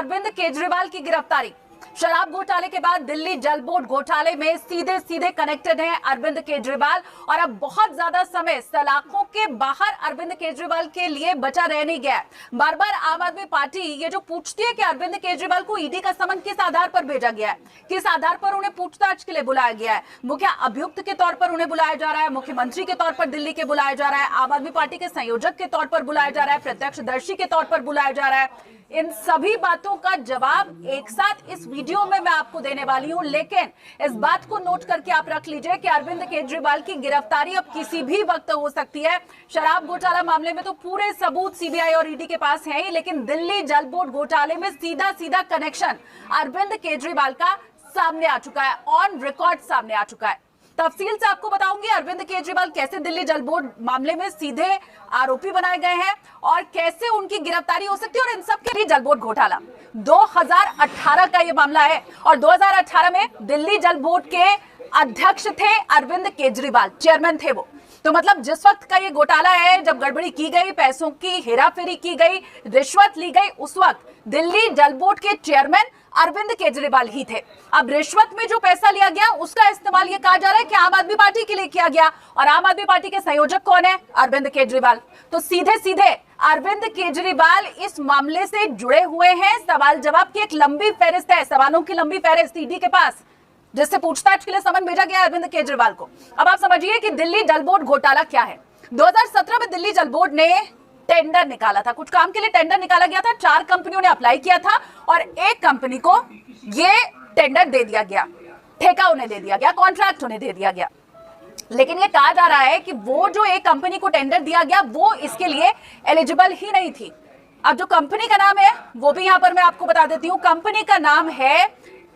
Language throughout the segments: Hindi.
अरविंद केजरीवाल की गिरफ्तारी। शराब घोटाले के बाद दिल्ली जल बोर्ड घोटाले में सीधे सीधे कनेक्टेड हैं अरविंद केजरीवाल और अब बहुत ज्यादा समय सलाखों के बाहर अरविंद केजरीवाल के लिए बचा रह नहीं गया। बार बार आम आदमी पार्टी ये जो पूछती है कि अरविंद केजरीवाल को ईडी का समन किस आधार पर भेजा गया है, किस आधार पर उन्हें पूछताछ के लिए बुलाया गया है। मुख्य अभियुक्त के तौर पर उन्हें बुलाया जा रहा है, मुख्यमंत्री के तौर पर दिल्ली के बुलाया जा रहा है, आम आदमी पार्टी के संयोजक के तौर पर बुलाया जा रहा है, प्रत्यक्षदर्शी के तौर पर बुलाया जा रहा है। इन सभी बातों का जवाब एक साथ इस वीडियो में मैं आपको देने वाली हूं, लेकिन इस बात को नोट करके आप रख लीजिए कि अरविंद केजरीवाल की गिरफ्तारी अब किसी भी वक्त हो सकती है। शराब घोटाला मामले में तो पूरे सबूत सीबीआई और ईडी के पास हैं ही, लेकिन दिल्ली जल बोर्ड घोटाले में सीधा सीधा कनेक्शन अरविंद केजरीवाल का सामने आ चुका है, ऑन रिकॉर्ड सामने आ चुका है। तफसील से आपको बताऊंगी अरविंद केजरीवाल कैसे दिल्ली जल बोर्ड मामले में सीधे आरोपी बनाए गए हैं और कैसे उनकी गिरफ्तारी हो सकती है। और इन सब के लिए जल बोर्ड घोटाला 2018 का ये मामला है और 2018 में दिल्ली जल बोर्ड के अध्यक्ष थे अरविंद केजरीवाल, चेयरमैन थे वो। तो मतलब जिस वक्त का ये घोटाला है, जब गड़बड़ी की गई, पैसों की हेराफेरी की गई, रिश्वत ली गई, उस वक्त दिल्ली जल बोर्ड के चेयरमैन अरविंद केजरीवाल ही थे। अब रिश्वत में जो पैसा लिया गया उसका इस्तेमाल ये कहा जा रहा है कि आम आदमी पार्टी के लिए किया गया और आम आदमी पार्टी के संयोजक कौन है? अरविंद केजरीवाल। तो सीधे सीधे अरविंद केजरीवाल इस मामले से जुड़े हुए हैं। सवाल जवाब की एक लंबी फहरिस्त है, सवालों की लंबी फहरिस्त ईडी के पास, जिससे पूछताछ के लिए समन भेजा गया अरविंद केजरीवाल को। अब आप समझिए कि दिल्ली जल बोर्ड घोटाला क्या है। 2017 में दिल्ली जल बोर्ड ने टेंडर निकाला था, कुछ काम के लिए टेंडर निकाला गया था, 4 कंपनियों ने अप्लाई किया था और एक कंपनी को ये टेंडर दे दिया गया, ठेका उन्हें दे दिया गया, कॉन्ट्रैक्ट उन्हें दे दिया गया। लेकिन ये कहा जा रहा है कि वो जो एक कंपनी को टेंडर दिया गया वो इसके लिए एलिजिबल ही नहीं थी। अब जो कंपनी का नाम है वो भी यहां पर मैं आपको बता देती हूं। कंपनी का नाम है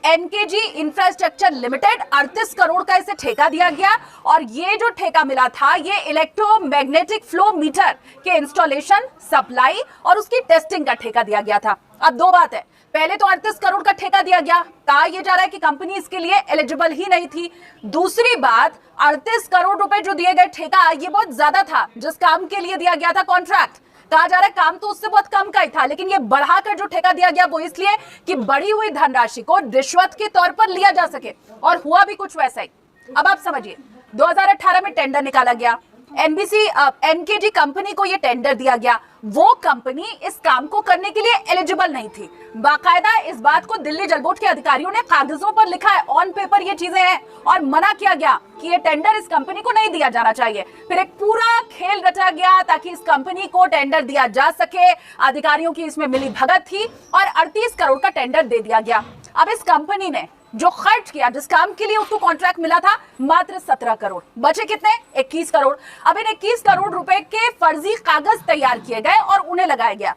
एनकेजी इंफ्रास्ट्रक्चर लिमिटेड। 38 करोड़ का इसे ठेका दिया गया और ये जो ठेका मिला था ये इलेक्ट्रोमैग्नेटिक फ्लो मीटर के इंस्टॉलेशन, सप्लाई और उसकी टेस्टिंग का ठेका दिया गया था। अब दो बात है, पहले तो 38 करोड़ का ठेका दिया गया, कहा यह जा रहा है कि कंपनी इसके लिए एलिजिबल ही नहीं थी। दूसरी बात, 38 करोड़ रुपए जो दिए गए ठेका ये बहुत ज्यादा था जिस काम के लिए दिया गया था कॉन्ट्रैक्ट। कहा जा रहा है काम तो उससे बहुत कम का ही था, लेकिन ये बढ़ाकर जो ठेका दिया गया वो इसलिए कि बढ़ी हुई धनराशि को रिश्वत के तौर पर लिया जा सके और हुआ भी कुछ वैसा ही। अब आप समझिए 2018 में टेंडर निकाला गया, एनकेजी कंपनी को ये टेंडर दिया गया, वो कंपनी इस काम को करने के लिए एलिजिबल नहीं थी। बाकायदा इस बात को दिल्ली जल बोर्ड के अधिकारियों ने कागजों पर लिखा है, ऑन पेपर ये चीजें हैं और मना किया गया कि ये टेंडर इस कंपनी को नहीं दिया जाना चाहिए। फिर एक पूरा खेल रचा गया ताकि इस कंपनी को टेंडर दिया जा सके। अधिकारियों की इसमें मिली भगत थी और 38 करोड़ का टेंडर दे दिया गया। अब इस कंपनी ने जो खर्च किया, जिस काम के लिए उसको कॉन्ट्रैक्ट मिला था, मात्र 17 करोड़, बचे कितने? 21 करोड़। अब इन 21 करोड़ रुपए के फर्जी कागज तैयार किए गए और उन्हें लगाया गया।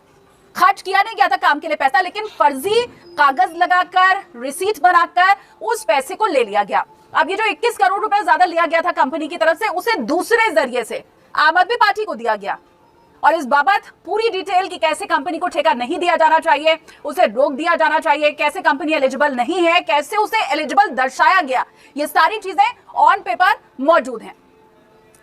खर्च किया नहीं गया था काम के लिए पैसा, लेकिन फर्जी कागज लगाकर, रिसीट बनाकर उस पैसे को ले लिया गया। अब ये जो 21 करोड़ रुपए ज्यादा लिया गया था कंपनी की तरफ से, उसे दूसरे जरिए से आम आदमी पार्टी को दिया गया और इस बाबत पूरी डिटेल कि कैसे कंपनी को ठेका नहीं दिया जाना चाहिए, उसे रोक दिया जाना चाहिए, कैसे कंपनी एलिजिबल नहीं है, कैसे उसे एलिजिबल दर्शाया गया, ये सारी चीजें ऑन पेपर मौजूद हैं।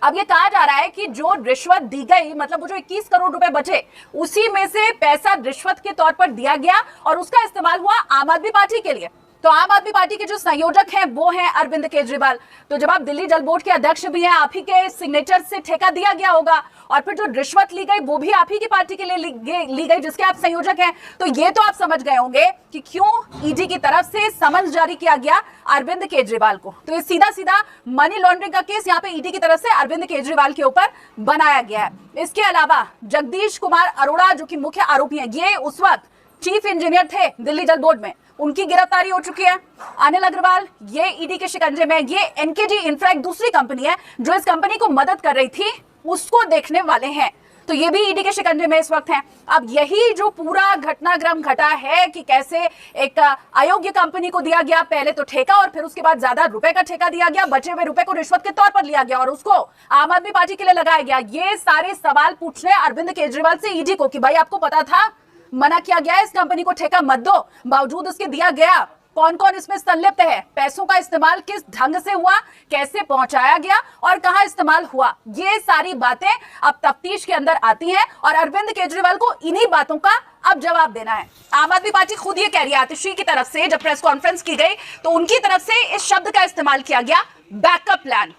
अब ये कहा जा रहा है कि जो रिश्वत दी गई, मतलब वो जो 21 करोड़ रुपए बचे, उसी में से पैसा रिश्वत के तौर पर दिया गया और उसका इस्तेमाल हुआ आम आदमी पार्टी के लिए। तो आम आदमी पार्टी के जो संयोजक हैं वो हैं अरविंद केजरीवाल। तो जब आप दिल्ली जल बोर्ड के अध्यक्ष भी हैं, आप ही के सिग्नेचर से ठेका दिया गया होगा और फिर जो रिश्वत ली गई वो भी आप ही की पार्टी के लिए ली गई जिसके आप संयोजक हैं। तो ये तो आप समझ गए होंगे कि क्यों ईडी की तरफ से समन जारी किया गया अरविंद केजरीवाल को। तो ये सीधा सीधा मनी लॉन्ड्रिंग का केस यहाँ पे ईडी की तरफ से अरविंद केजरीवाल के ऊपर बनाया गया है। इसके अलावा जगदीश कुमार अरोड़ा जो कि मुख्य आरोपी हैं, ये उस वक्त चीफ इंजीनियर थे दिल्ली जल बोर्ड में, उनकी गिरफ्तारी हो चुकी है। अनिल अग्रवाल ये ईडी के शिकंजे में। ये एनकेजी इंफ्रा एक दूसरी कंपनी है जो इस कंपनी को मदद कर रही थी, उसको देखने वाले हैं, तो ये भी ईडी के शिकंजे में इस वक्त हैं। अब यही जो पूरा घटनाक्रम घटा है कि कैसे एक अयोग्य कंपनी को दिया गया पहले तो ठेका और फिर उसके बाद ज्यादा रुपए का ठेका दिया गया, बचे हुए रुपए को रिश्वत के तौर पर लिया गया और उसको आम आदमी पार्टी के लिए लगाया गया। ये सारे सवाल पूछ रहे अरविंद केजरीवाल से ईडी को कि भाई आपको पता था, मना किया गया इस कंपनी को ठेका मत दो, बावजूद उसके दिया गया। कौन कौन इसमें संलिप्त है, पैसों का इस्तेमाल किस ढंग से हुआ, कैसे पहुंचाया गया और कहां इस्तेमाल हुआ, ये सारी बातें अब तफ्तीश के अंदर आती हैं और अरविंद केजरीवाल को इन्हीं बातों का अब जवाब देना है। आम आदमी पार्टी खुद ये कह रही है, आतिशी की तरफ से जब प्रेस कॉन्फ्रेंस की गई तो उनकी तरफ से इस शब्द का इस्तेमाल किया गया, बैकअप प्लान,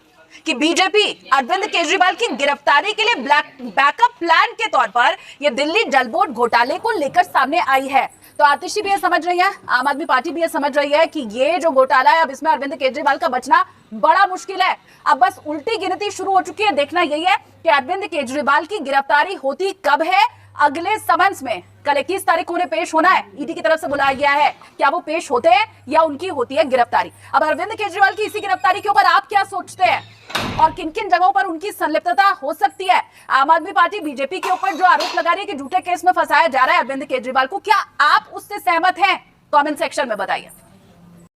कि बीजेपी अरविंद केजरीवाल की गिरफ्तारी के लिए बैकअप प्लान के तौर पर यह दिल्ली जल बोर्ड घोटाले को लेकर सामने आई है। तो आतिशी भी ये समझ रही है, आम आदमी पार्टी भी ये समझ रही है कि ये जो घोटाला है अब इसमें अरविंद केजरीवाल का बचना बड़ा मुश्किल है। अब बस उल्टी गिनती शुरू हो चुकी है। देखना यही है कि अरविंद केजरीवाल की गिरफ्तारी होती कब है, अगले समन्स में। कल 21 तारीख को उन्हें पेश होना है, ईडी की तरफ से बुलाया गया है। क्या वो पेश होते हैं या उनकी होती है गिरफ्तारी? अब अरविंद केजरीवाल की इसी गिरफ्तारी के ऊपर आप क्या सोचते हैं और किन किन जगहों पर उनकी संलिप्तता हो सकती है? आम आदमी पार्टी बीजेपी के ऊपर जो आरोप लगा रही है कि झूठे केस में फंसाया जा रहा है अरविंद केजरीवाल को, क्या आप उससे सहमत हैं? कमेंट सेक्शन में बताइए।